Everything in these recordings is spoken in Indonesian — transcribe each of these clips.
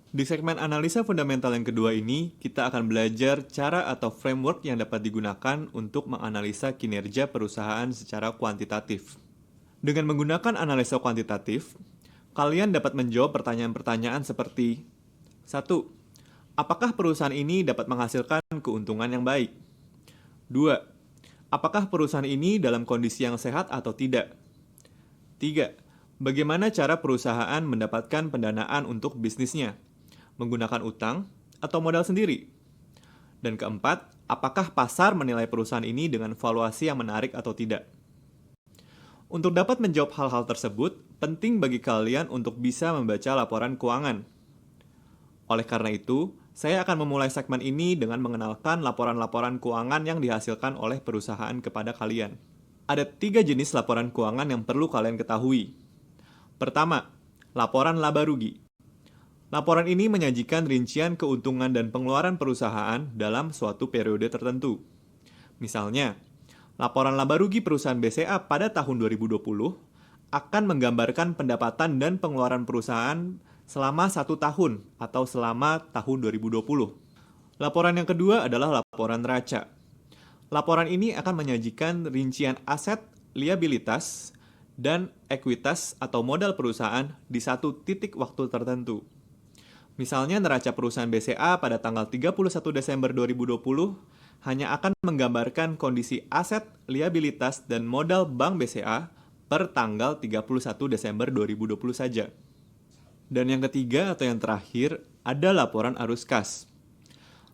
Di segmen analisa fundamental yang kedua ini, kita akan belajar cara atau framework yang dapat digunakan untuk menganalisa kinerja perusahaan secara kuantitatif. Dengan menggunakan analisa kuantitatif, kalian dapat menjawab pertanyaan-pertanyaan seperti: 1. Apakah perusahaan ini dapat menghasilkan keuntungan yang baik? 2. Apakah perusahaan ini dalam kondisi yang sehat atau tidak? 3. Bagaimana cara perusahaan mendapatkan pendanaan untuk bisnisnya? Menggunakan utang atau modal sendiri? Dan keempat, apakah pasar menilai perusahaan ini dengan valuasi yang menarik atau tidak? Untuk dapat menjawab hal-hal tersebut, penting bagi kalian untuk bisa membaca laporan keuangan. Oleh karena itu, saya akan memulai segmen ini dengan mengenalkan laporan-laporan keuangan yang dihasilkan oleh perusahaan kepada kalian. Ada 3 jenis laporan keuangan yang perlu kalian ketahui. Pertama, laporan laba rugi. Laporan ini menyajikan rincian keuntungan dan pengeluaran perusahaan dalam suatu periode tertentu. Misalnya, laporan laba rugi perusahaan BCA pada tahun 2020 akan menggambarkan pendapatan dan pengeluaran perusahaan selama 1 tahun atau selama tahun 2020. Laporan yang kedua adalah laporan neraca. Laporan ini akan menyajikan rincian aset, liabilitas, dan ekuitas atau modal perusahaan di satu titik waktu tertentu. Misalnya neraca perusahaan BCA pada tanggal 31 Desember 2020 hanya akan menggambarkan kondisi aset, liabilitas, dan modal Bank BCA per tanggal 31 Desember 2020 saja. Dan yang ketiga atau yang terakhir ada laporan arus kas.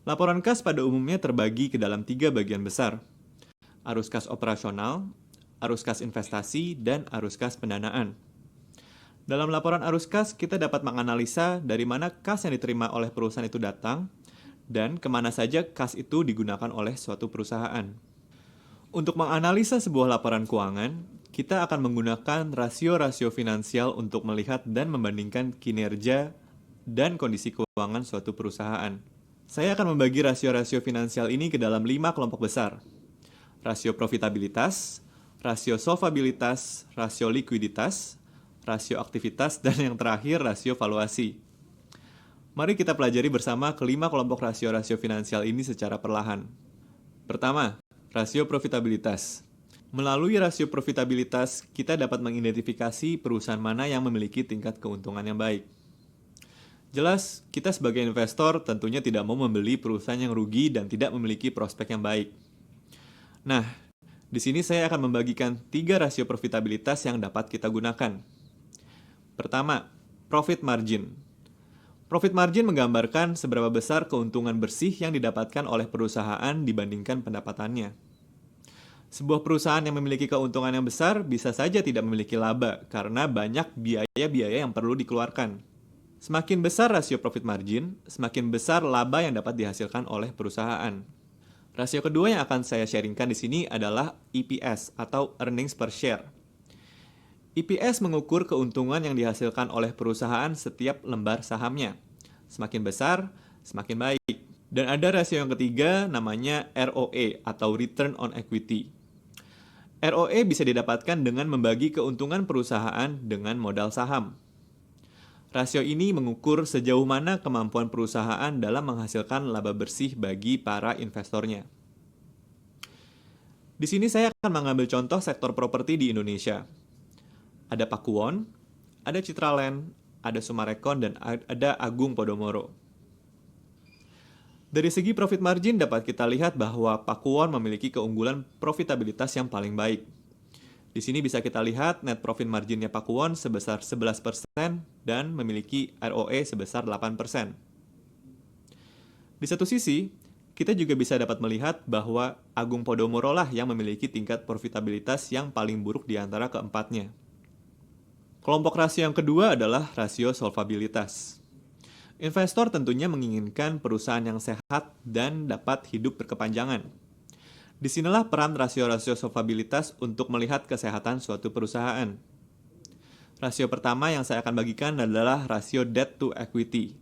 Laporan kas pada umumnya terbagi ke dalam 3 bagian besar: arus kas operasional, arus kas investasi, dan arus kas pendanaan. Dalam laporan arus kas, kita dapat menganalisa dari mana kas yang diterima oleh perusahaan itu datang, dan kemana saja kas itu digunakan oleh suatu perusahaan. Untuk menganalisa sebuah laporan keuangan, kita akan menggunakan rasio-rasio finansial untuk melihat dan membandingkan kinerja dan kondisi keuangan suatu perusahaan. Saya akan membagi rasio-rasio finansial ini ke dalam 5 kelompok besar: rasio profitabilitas, rasio solvabilitas, rasio likuiditas, rasio aktivitas, dan yang terakhir rasio valuasi. Mari kita pelajari bersama kelima kelompok rasio-rasio finansial ini secara perlahan. Pertama, rasio profitabilitas. Melalui rasio profitabilitas, kita dapat mengidentifikasi perusahaan mana yang memiliki tingkat keuntungan yang baik. Jelas, kita sebagai investor tentunya tidak mau membeli perusahaan yang rugi dan tidak memiliki prospek yang baik. Nah, di sini saya akan membagikan 3 rasio profitabilitas yang dapat kita gunakan. Pertama, profit margin. Profit margin menggambarkan seberapa besar keuntungan bersih yang didapatkan oleh perusahaan dibandingkan pendapatannya. Sebuah perusahaan yang memiliki keuntungan yang besar bisa saja tidak memiliki laba karena banyak biaya-biaya yang perlu dikeluarkan. Semakin besar rasio profit margin, semakin besar laba yang dapat dihasilkan oleh perusahaan. Rasio kedua yang akan saya sharingkan di sini adalah EPS atau earnings per share. EPS mengukur keuntungan yang dihasilkan oleh perusahaan setiap lembar sahamnya. Semakin besar, semakin baik. Dan ada rasio yang ketiga namanya ROE atau Return on Equity. ROE bisa didapatkan dengan membagi keuntungan perusahaan dengan modal saham. Rasio ini mengukur sejauh mana kemampuan perusahaan dalam menghasilkan laba bersih bagi para investornya. Di sini saya akan mengambil contoh sektor properti di Indonesia. Ada Pakuwon, ada Citraland, ada Summarecon, dan ada Agung Podomoro. Dari segi profit margin dapat kita lihat bahwa Pakuwon memiliki keunggulan profitabilitas yang paling baik. Di sini bisa kita lihat net profit marginnya Pakuwon sebesar 11% dan memiliki ROE sebesar 8%. Di satu sisi, kita juga bisa dapat melihat bahwa Agung Podomoro lah yang memiliki tingkat profitabilitas yang paling buruk di antara keempatnya. Kelompok rasio yang kedua adalah rasio solvabilitas. Investor tentunya menginginkan perusahaan yang sehat dan dapat hidup berkepanjangan. Disinilah peran rasio-rasio solvabilitas untuk melihat kesehatan suatu perusahaan. Rasio pertama yang saya akan bagikan adalah rasio debt to equity.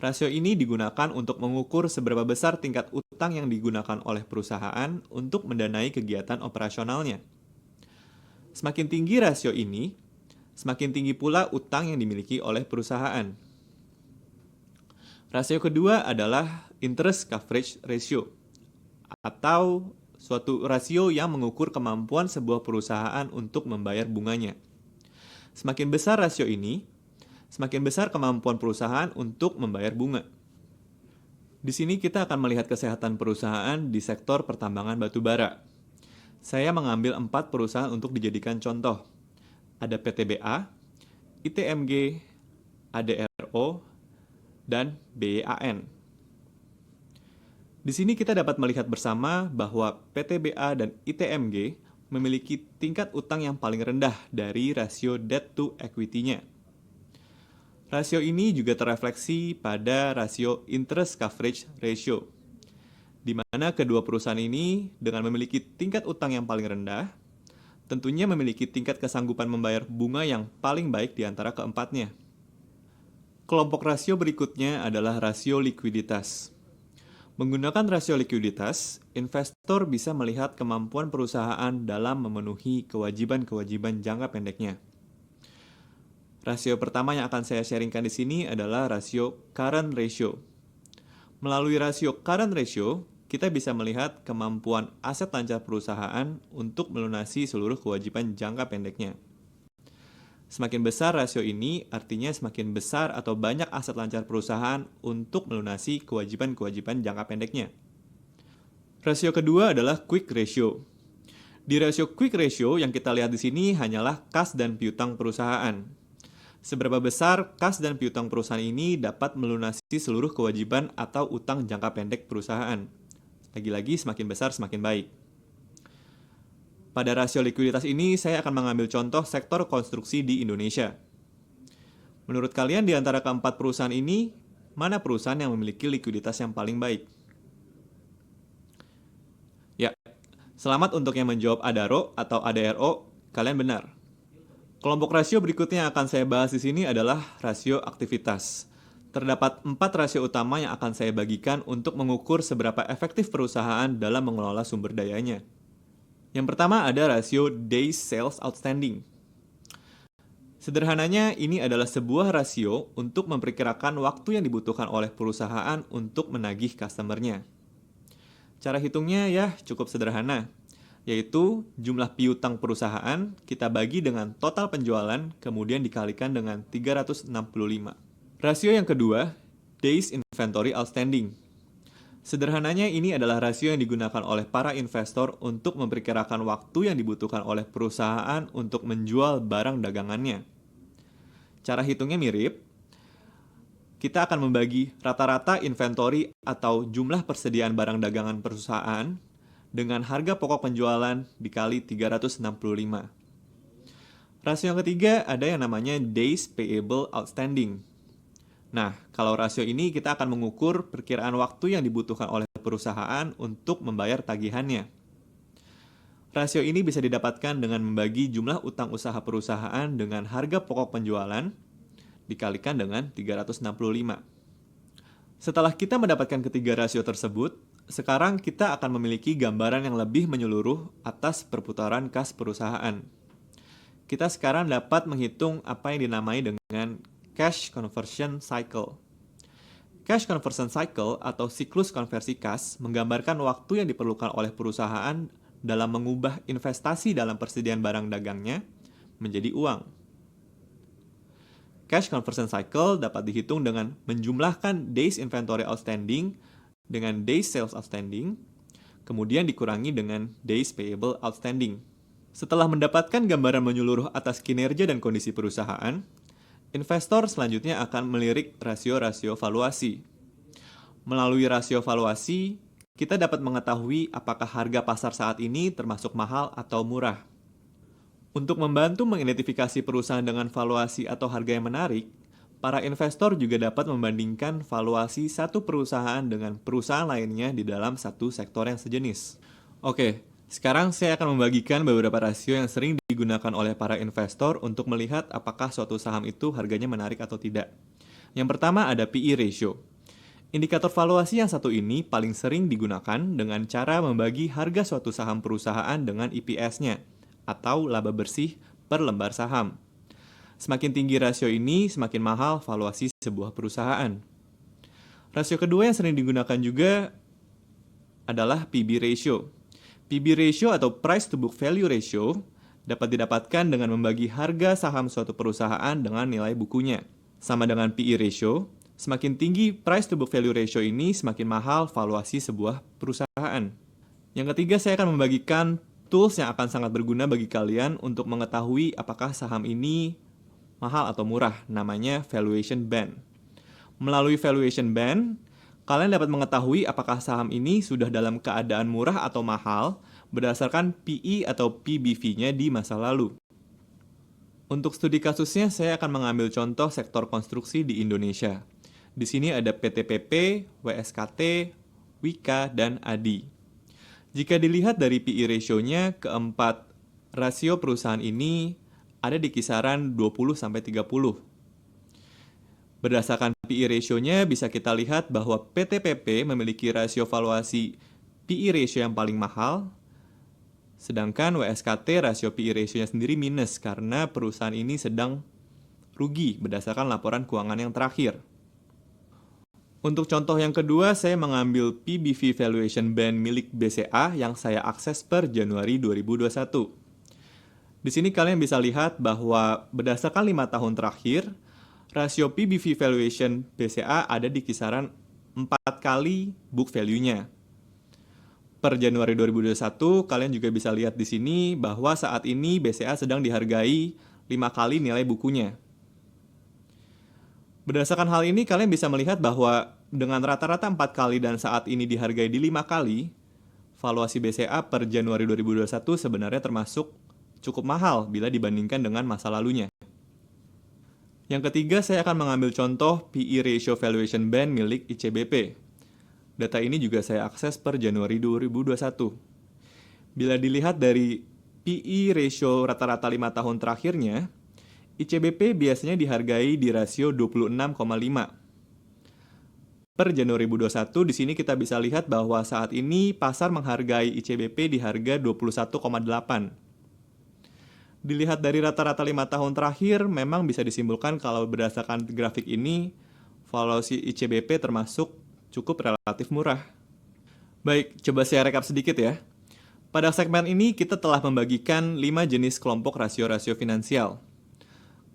Rasio ini digunakan untuk mengukur seberapa besar tingkat utang yang digunakan oleh perusahaan untuk mendanai kegiatan operasionalnya. Semakin tinggi rasio ini, semakin tinggi pula utang yang dimiliki oleh perusahaan. Rasio kedua adalah interest coverage ratio, atau suatu rasio yang mengukur kemampuan sebuah perusahaan untuk membayar bunganya. Semakin besar rasio ini, semakin besar kemampuan perusahaan untuk membayar bunga. Di sini kita akan melihat kesehatan perusahaan di sektor pertambangan batu bara. Saya mengambil 4 perusahaan untuk dijadikan contoh. Ada PTBA, ITMG, ADRO, dan BAN. Di sini kita dapat melihat bersama bahwa PTBA dan ITMG memiliki tingkat utang yang paling rendah dari rasio debt to equity-nya. Rasio ini juga terrefleksi pada rasio interest coverage ratio, di mana kedua perusahaan ini dengan memiliki tingkat utang yang paling rendah, tentunya memiliki tingkat kesanggupan membayar bunga yang paling baik di antara keempatnya. Kelompok rasio berikutnya adalah rasio likuiditas. Menggunakan rasio likuiditas, investor bisa melihat kemampuan perusahaan dalam memenuhi kewajiban-kewajiban jangka pendeknya. Rasio pertama yang akan saya sharingkan di sini adalah rasio current ratio. Melalui rasio current ratio, kita bisa melihat kemampuan aset lancar perusahaan untuk melunasi seluruh kewajiban jangka pendeknya. Semakin besar rasio ini, artinya semakin besar atau banyak aset lancar perusahaan untuk melunasi kewajiban-kewajiban jangka pendeknya. Rasio kedua adalah quick ratio. Di rasio quick ratio yang kita lihat di sini hanyalah kas dan piutang perusahaan. Seberapa besar kas dan piutang perusahaan ini dapat melunasi seluruh kewajiban atau utang jangka pendek perusahaan. Lagi-lagi semakin besar semakin baik. Pada rasio likuiditas ini saya akan mengambil contoh sektor konstruksi di Indonesia. Menurut kalian di antara keempat perusahaan ini, mana perusahaan yang memiliki likuiditas yang paling baik? Ya, selamat untuk yang menjawab ADARO atau ADRO, kalian benar. Kelompok rasio berikutnya yang akan saya bahas di sini adalah rasio aktivitas. Terdapat 4 rasio utama yang akan saya bagikan untuk mengukur seberapa efektif perusahaan dalam mengelola sumber dayanya. Yang pertama ada rasio Days Sales Outstanding. Sederhananya, ini adalah sebuah rasio untuk memperkirakan waktu yang dibutuhkan oleh perusahaan untuk menagih customer-nya. Cara hitungnya ya cukup sederhana, yaitu jumlah piutang perusahaan kita bagi dengan total penjualan kemudian dikalikan dengan 365. Rasio yang kedua, Days Inventory Outstanding. Sederhananya ini adalah rasio yang digunakan oleh para investor untuk memperkirakan waktu yang dibutuhkan oleh perusahaan untuk menjual barang dagangannya. Cara hitungnya mirip. Kita akan membagi rata-rata inventory atau jumlah persediaan barang dagangan perusahaan dengan harga pokok penjualan dikali 365. Rasio yang ketiga ada yang namanya Days Payable Outstanding. Nah, kalau rasio ini kita akan mengukur perkiraan waktu yang dibutuhkan oleh perusahaan untuk membayar tagihannya. Rasio ini bisa didapatkan dengan membagi jumlah utang usaha perusahaan dengan harga pokok penjualan dikalikan dengan 365. Setelah kita mendapatkan ketiga rasio tersebut, sekarang kita akan memiliki gambaran yang lebih menyeluruh atas perputaran kas perusahaan. Kita sekarang dapat menghitung apa yang dinamai dengan Cash Conversion Cycle. Cash Conversion Cycle atau siklus konversi kas menggambarkan waktu yang diperlukan oleh perusahaan dalam mengubah investasi dalam persediaan barang dagangnya menjadi uang. Cash Conversion Cycle dapat dihitung dengan menjumlahkan Days Inventory Outstanding dengan Days Sales Outstanding, kemudian dikurangi dengan Days Payable Outstanding. Setelah mendapatkan gambaran menyeluruh atas kinerja dan kondisi perusahaan, investor selanjutnya akan melirik rasio-rasio valuasi. Melalui rasio valuasi, kita dapat mengetahui apakah harga pasar saat ini termasuk mahal atau murah. Untuk membantu mengidentifikasi perusahaan dengan valuasi atau harga yang menarik, para investor juga dapat membandingkan valuasi satu perusahaan dengan perusahaan lainnya di dalam satu sektor yang sejenis. Oke, sekarang saya akan membagikan beberapa rasio yang sering digunakan oleh para investor untuk melihat apakah suatu saham itu harganya menarik atau tidak. Yang pertama ada PE ratio. Indikator valuasi yang satu ini paling sering digunakan dengan cara membagi harga suatu saham perusahaan dengan EPS-nya, atau laba bersih per lembar saham. Semakin tinggi rasio ini, semakin mahal valuasi sebuah perusahaan. Rasio kedua yang sering digunakan juga adalah PB ratio. PB ratio atau price to book value ratio dapat didapatkan dengan membagi harga saham suatu perusahaan dengan nilai bukunya. Sama dengan PE ratio, semakin tinggi price to book value ratio ini, semakin mahal valuasi sebuah perusahaan. Yang ketiga, saya akan membagikan tools yang akan sangat berguna bagi kalian untuk mengetahui apakah saham ini mahal atau murah, namanya valuation band. Melalui valuation band, kalian dapat mengetahui apakah saham ini sudah dalam keadaan murah atau mahal berdasarkan PE atau PBV-nya di masa lalu. Untuk studi kasusnya, saya akan mengambil contoh sektor konstruksi di Indonesia. Di sini ada PTPP, WSKT, Wika, dan ADI. Jika dilihat dari PE ratio-nya, keempat rasio perusahaan ini ada di kisaran 20-30. Berdasarkan PE ratio-nya, bisa kita lihat bahwa PTPP memiliki rasio valuasi PE ratio yang paling mahal, sedangkan WSKT rasio PE ratio-nya sendiri minus karena perusahaan ini sedang rugi berdasarkan laporan keuangan yang terakhir. Untuk contoh yang kedua, saya mengambil PBV valuation band milik BCA yang saya akses per Januari 2021. Di sini kalian bisa lihat bahwa berdasarkan 5 tahun terakhir, rasio PBV valuation BCA ada di kisaran 4 kali book value-nya. Per Januari 2021, kalian juga bisa lihat di sini bahwa saat ini BCA sedang dihargai 5 kali nilai bukunya. Berdasarkan hal ini, kalian bisa melihat bahwa dengan rata-rata 4 kali dan saat ini dihargai di 5 kali, valuasi BCA per Januari 2021 sebenarnya termasuk cukup mahal bila dibandingkan dengan masa lalunya. Yang ketiga, saya akan mengambil contoh PE ratio valuation band milik ICBP. Data ini juga saya akses per Januari 2021. Bila dilihat dari PE ratio rata-rata 5 tahun terakhirnya, ICBP biasanya dihargai di rasio 26,5. Per Januari 2021, di sini kita bisa lihat bahwa saat ini pasar menghargai ICBP di harga 21,8. Dilihat dari rata-rata 5 tahun terakhir, memang bisa disimpulkan kalau berdasarkan grafik ini, valuasi ICBP termasuk cukup relatif murah. Baik, coba saya rekap sedikit ya. Pada segmen ini kita telah membagikan 5 jenis kelompok rasio-rasio finansial.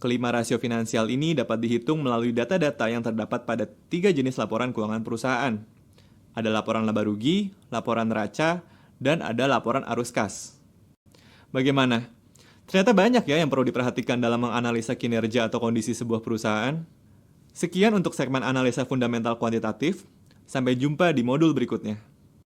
Kelima rasio finansial ini dapat dihitung melalui data-data yang terdapat pada 3 jenis laporan keuangan perusahaan. Ada laporan laba rugi, laporan neraca, dan ada laporan arus kas. Bagaimana? Ternyata banyak ya yang perlu diperhatikan dalam menganalisa kinerja atau kondisi sebuah perusahaan. Sekian untuk segmen analisa fundamental kuantitatif. Sampai jumpa di modul berikutnya.